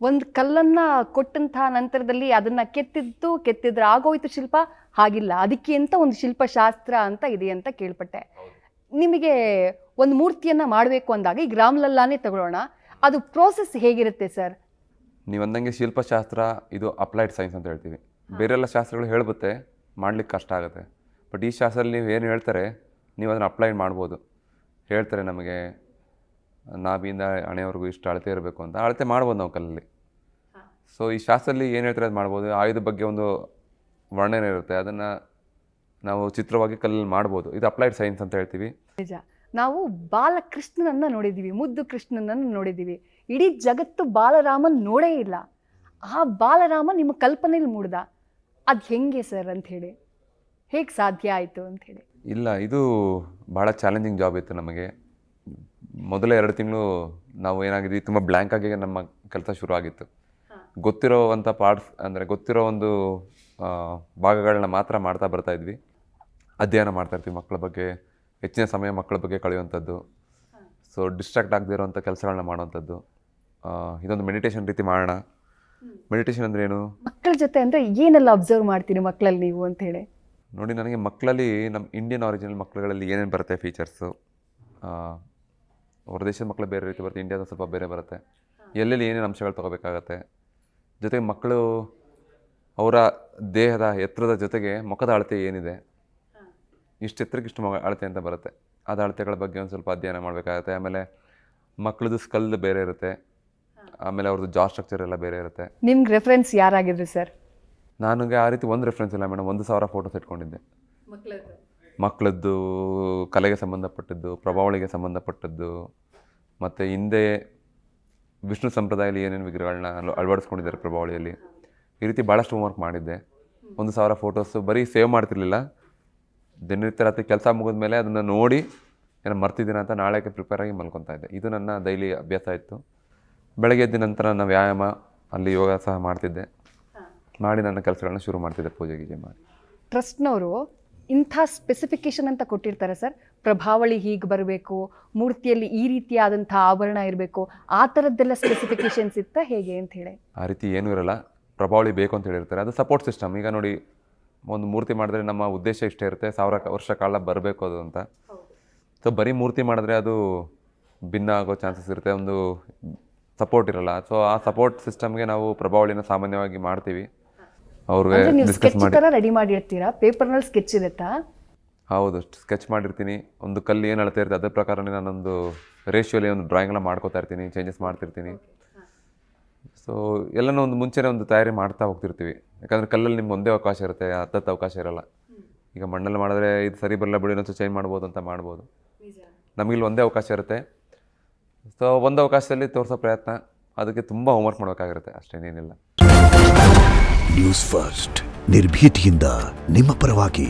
ಒಂದು ಕಲ್ಲನ್ನು ಕೊಟ್ಟಂತಹ ನಂತರದಲ್ಲಿ ಅದನ್ನು ಕೆತ್ತಿದ್ರೆ ಆಗೋಯ್ತು ಶಿಲ್ಪ, ಹಾಗಿಲ್ಲ, ಅದಕ್ಕೆ ಅಂತ ಒಂದು ಶಿಲ್ಪಶಾಸ್ತ್ರ ಅಂತ ಇದೆ ಅಂತ ಕೇಳ್ಪಟ್ಟೆ. ನಿಮಗೆ ಒಂದು ಮೂರ್ತಿಯನ್ನು ಮಾಡಬೇಕು ಅಂದಾಗ ಈಗ ರಾಮ್ಲಲ್ಲಾನೇ ತಗೊಳ್ಳೋಣ, ಅದು ಪ್ರೋಸೆಸ್ ಹೇಗಿರುತ್ತೆ ಸರ್? ನೀವು ಅಂದಂಗೆ ಶಿಲ್ಪಶಾಸ್ತ್ರ ಇದು ಅಪ್ಲೈಡ್ ಸೈನ್ಸ್ ಅಂತ ಹೇಳ್ತೀವಿ. ಬೇರೆಲ್ಲ ಶಾಸ್ತ್ರಗಳು ಹೇಳ್ಬುತ್ತೆ, ಮಾಡ್ಲಿಕ್ಕೆ ಕಷ್ಟ ಆಗುತ್ತೆ. ಬಟ್ ಈ ಶಾಸ್ತ್ರದಲ್ಲಿ ನೀವು ಏನು ಹೇಳ್ತಾರೆ ನೀವು ಅದನ್ನು ಅಪ್ಲೈಡ್ ಮಾಡ್ಬೋದು. ಹೇಳ್ತಾರೆ ನಮಗೆ ನಾಭಿಯಿಂದ ಹಣೆವರೆಗೂ ಇಷ್ಟು ಅಳತೆ ಇರಬೇಕು ಅಂತ, ಅಳತೆ ಮಾಡ್ಬೋದು ನಾವು ಕಲ್ಲಲ್ಲಿ. ಸೊ ಈ ಶಾಸ್ತ್ರದಲ್ಲಿ ಏನು ಹೇಳ್ತಾರೆ ಅದು ಮಾಡ್ಬೋದು. ಆಯುಧ ಬಗ್ಗೆ ಒಂದು ವರ್ಣನೆ ಇರುತ್ತೆ, ಅದನ್ನು ನಾವು ಚಿತ್ರವಾಗಿ ಕಲ್ಲಲ್ಲಿ ಮಾಡ್ಬೋದು. ಇದು ಅಪ್ಲೈಡ್ ಸೈನ್ಸ್ ಅಂತ ಹೇಳ್ತೀವಿ. ನಿಜ. ನಾವು ಬಾಲಕೃಷ್ಣನನ್ನು ನೋಡಿದ್ದೀವಿ, ಮುದ್ದು ಕೃಷ್ಣನನ್ನು ನೋಡಿದ್ದೀವಿ. ಇಡೀ ಜಗತ್ತು ಬಾಲರಾಮನ್ ನೋಡೇ ಇಲ್ಲ. ಆ ಬಾಲರಾಮ ನಿಮ್ಮ ಕಲ್ಪನೆಯಲ್ಲಿ ಮೂಡ್ದ, ಅದು ಹೆಂಗೆ ಸರ್ ಅಂತ ಹೇಳಿ, ಹೇಗೆ ಸಾಧ್ಯ ಆಯಿತು ಅಂಥೇಳಿ? ಇಲ್ಲ, ಇದು ಭಾಳ ಚಾಲೆಂಜಿಂಗ್ ಜಾಬ್ ಇತ್ತು ನಮಗೆ. ಮೊದಲ 2 ತಿಂಗಳು ನಾವು ಏನಾಗಿದ್ವಿ, ತುಂಬ ಬ್ಲ್ಯಾಂಕ್ ಆಗಿ ನಮ್ಮ ಕೆಲಸ ಶುರು ಆಗಿತ್ತು. ಗೊತ್ತಿರೋವಂಥ ಪಾರ್ಟ್ಸ್ ಅಂದರೆ ಗೊತ್ತಿರೋ ಒಂದು ಭಾಗಗಳನ್ನ ಮಾತ್ರ ಮಾಡ್ತಾ ಬರ್ತಾಯಿದ್ವಿ. ಅಧ್ಯಯನ ಮಾಡ್ತಾಯಿರ್ತೀವಿ ಮಕ್ಕಳ ಬಗ್ಗೆ, ಹೆಚ್ಚಿನ ಸಮಯ ಮಕ್ಕಳ ಬಗ್ಗೆ ಕಳೆಯುವಂಥದ್ದು. ಸೊ ಡಿಸ್ಟ್ರಾಕ್ಟ್ ಆಗದೇ ಇರೋವಂಥ ಕೆಲಸಗಳನ್ನ ಮಾಡೋವಂಥದ್ದು. ಇದೊಂದು ಮೆಡಿಟೇಷನ್ ರೀತಿ ಮಾಡೋಣ. ಮೆಡಿಟೇಷನ್ ಅಂದರೆ ಏನು? ಮಕ್ಕಳ ಜೊತೆ ಅಂದರೆ ಏನೆಲ್ಲ ಅಬ್ಸರ್ವ್ ಮಾಡ್ತೀರಿ ಮಕ್ಕಳಲ್ಲಿ ನೀವು ಅಂಥೇಳಿ? ನೋಡಿ, ನನಗೆ ಮಕ್ಕಳಲ್ಲಿ ನಮ್ಮ ಇಂಡಿಯನ್ ಒರಿಜಿನಲ್ ಮಕ್ಕಳುಗಳಲ್ಲಿ ಏನೇನು ಬರುತ್ತೆ ಫೀಚರ್ಸು, ಹೊರ ದೇಶದ ಮಕ್ಕಳು ಬೇರೆ ರೀತಿ ಬರುತ್ತೆ, ಇಂಡಿಯಾದ ಸ್ವಲ್ಪ ಬೇರೆ ಬರುತ್ತೆ. ಎಲ್ಲೆಲ್ಲಿ ಏನೇನು ಅಂಶಗಳು ತೊಗೋಬೇಕಾಗತ್ತೆ. ಜೊತೆಗೆ ಮಕ್ಕಳು ಅವರ ದೇಹದ ಎತ್ತರದ ಜೊತೆಗೆ ಮುಖದ ಅಳತೆ ಏನಿದೆ, ಇಷ್ಟು ಎತ್ತರಕ್ಕೆ ಇಷ್ಟು ಅಳತೆ ಅಂತ ಬರುತ್ತೆ. ಅದು ಅಳತೆಗಳ ಬಗ್ಗೆ ಒಂದು ಸ್ವಲ್ಪ ಅಧ್ಯಯನ ಮಾಡಬೇಕಾಗತ್ತೆ. ಆಮೇಲೆ ಮಕ್ಕಳದು ಸ್ಕಲ್ ಬೇರೆ ಇರುತ್ತೆ, ಆಮೇಲೆ ಅವ್ರದ್ದು ಜಾ ಸ್ಟ್ರಕ್ಚರ್ ಎಲ್ಲ ಬೇರೆ ಇರುತ್ತೆ. ನಿಮ್ಗೆ ರೆಫರೆನ್ಸ್ ಯಾರಾಗಿದ್ರಿ ಸರ್? ನನಗೆ ಆ ರೀತಿ ಒಂದು ರೆಫರೆನ್ಸ್ ಇಲ್ಲ ಮೇಡಮ್. 1,000 ಫೋಟೋಸ್ ಇಟ್ಕೊಂಡಿದ್ದೆ. ಮಕ್ಕಳದ್ದು ಕಲೆಗೆ ಸಂಬಂಧಪಟ್ಟದ್ದು, ಪ್ರಭಾವಳಿಗೆ ಸಂಬಂಧಪಟ್ಟದ್ದು, ಮತ್ತು ಹಿಂದೆ ವಿಷ್ಣು ಸಂಪ್ರದಾಯದಲ್ಲಿ ಏನೇನು ವಿಗ್ರಹಗಳನ್ನ ಅಳವಡಿಸ್ಕೊಂಡಿದ್ದಾರೆ ಪ್ರಭಾವಳಿಯಲ್ಲಿ, ಈ ರೀತಿ ಭಾಳಷ್ಟು ಹೋಮ್ವರ್ಕ್ ಮಾಡಿದ್ದೆ. 1,000 ಫೋಟೋಸು ಬರೀ ಸೇವ್ ಮಾಡ್ತಿರ್ಲಿಲ್ಲ. ದಿನನಿತ್ಯ ರಾತ್ರಿ ಕೆಲಸ ಮುಗಿದ ಮೇಲೆ ಅದನ್ನು ನೋಡಿ ಏನೋ ಮರ್ತಿದ್ದೀನ ಅಂತ ನಾಳೆಗೆ ಪ್ರಿಪೇರ್ ಆಗಿ ಮಲ್ಕೊತಾ ಇದ್ದೆ. ಇದು ನನ್ನ ಡೈಲಿ ಅಭ್ಯಾಸ ಇತ್ತು. ಬೆಳಗ್ಗೆ ಎದ್ದ ನಂತರ ನಾನು ವ್ಯಾಯಾಮ, ಅಲ್ಲಿ ಯೋಗ ಸಹ ಮಾಡ್ತಿದ್ದೆ. ಮಾಡಿ ನನ್ನ ಕೆಲಸಗಳನ್ನ ಶುರು ಮಾಡ್ತಿದ್ದೆ, ಪೂಜೆ ಗೀಜೆ ಮಾಡಿ. ಟ್ರಸ್ಟ್ನವರು ಇಂಥ ಸ್ಪೆಸಿಫಿಕೇಶನ್ ಅಂತ ಕೊಟ್ಟಿರ್ತಾರೆ ಸರ್, ಪ್ರಭಾವಳಿ ಹೀಗೆ ಬರಬೇಕು, ಮೂರ್ತಿಯಲ್ಲಿ ಈ ರೀತಿಯಾದಂಥ ಆಭರಣ ಇರಬೇಕು, ಆ ಥರದ್ದೆಲ್ಲ ಸ್ಪೆಸಿಫಿಕೇಶನ್ಸ್ ಇತ್ತ ಹೇಗೆ ಅಂತ ಹೇಳಿ? ಆ ರೀತಿ ಏನೂ ಇರಲ್ಲ. ಪ್ರಭಾವಳಿ ಬೇಕು ಅಂತ ಹೇಳಿರ್ತಾರೆ, ಅದು ಸಪೋರ್ಟ್ ಸಿಸ್ಟಮ್. ಈಗ ನೋಡಿ, ಒಂದು ಮೂರ್ತಿ ಮಾಡಿದ್ರೆ ನಮ್ಮ ಉದ್ದೇಶ ಇಷ್ಟೇ ಇರುತ್ತೆ, 1000 ವರ್ಷ ಕಾಲ ಬರಬೇಕು ಅದು ಅಂತ. ಸೊ ಬರೀ ಮೂರ್ತಿ ಮಾಡಿದ್ರೆ ಅದು ಭಿನ್ನ ಆಗೋ ಚಾನ್ಸಸ್ ಇರುತ್ತೆ, ಒಂದು ಸಪೋರ್ಟ್ ಇರಲ್ಲ. ಸೊ ಆ ಸಪೋರ್ಟ್ ಸಿಸ್ಟಮ್ಗೆ ನಾವು ಪ್ರಭಾವಳಿನ ಸಾಮಾನ್ಯವಾಗಿ ಮಾಡ್ತೀವಿ. ಅವ್ರಿಗೆ ಡಿಸ್ಕಸ್ ಮಾಡಿ ರೆಡಿ ಮಾಡಿರ್ತೀರಾ? ಪೇಪರ್ನಲ್ಲಿ ಸ್ಕೆಚ್ ಇರುತ್ತಾ? ಹೌದು, ಸ್ಕೆಚ್ ಮಾಡಿರ್ತೀನಿ. ಒಂದು ಕಲ್ಲು ಏನು ಅಳತೆ ಇರುತ್ತೆ ಅದ್ರ ಪ್ರಕಾರನೇ ನಾನೊಂದು ರೇಷಿಯೋಲಿ ಒಂದು ಡ್ರಾಯಿಂಗ್ನ ಮಾಡ್ಕೋತಾ ಇರ್ತೀನಿ, ಚೇಂಜಸ್ ಮಾಡ್ತಿರ್ತೀನಿ. ಸೊ ಎಲ್ಲನೂ ಒಂದು ಮುಂಚೆನೇ ಒಂದು ತಯಾರಿ ಮಾಡ್ತಾ ಹೋಗ್ತಿರ್ತೀವಿ. ಯಾಕಂದರೆ ಕಲ್ಲಲ್ಲಿ ನಿಮ್ಗೆ ಒಂದೇ ಅವಕಾಶ ಇರುತ್ತೆ, ಹತ್ತತ್ತು ಅವಕಾಶ ಇರಲ್ಲ. ಈಗ ಮಣ್ಣಲ್ಲಿ ಮಾಡಿದ್ರೆ ಇದು ಸರಿ ಬರಲ್ಲ ಬಿಡಿ, ಇನ್ನೊಂದು ಚೇಂಜ್ ಮಾಡ್ಬೋದು ಅಂತ ಮಾಡ್ಬೋದು. ನಮಗಿಲ್ಲಿ ಒಂದೇ ಅವಕಾಶ ಇರುತ್ತೆ. ಸೊ ಒಂದು ಅವಕಾಶದಲ್ಲಿ ತೋರಿಸೋ ಪ್ರಯತ್ನ, ಅದಕ್ಕೆ ತುಂಬ ಹೋಮ್ವರ್ಕ್ ಮಾಡಬೇಕಾಗಿರುತ್ತೆ, ಅಷ್ಟೇನೇನಿಲ್ಲ. ನ್ಯೂಸ್ ಫಸ್ಟ್, ನಿರ್ಭೀತಿಯಿಂದ ನಿಮ್ಮ ಪರವಾಗಿ.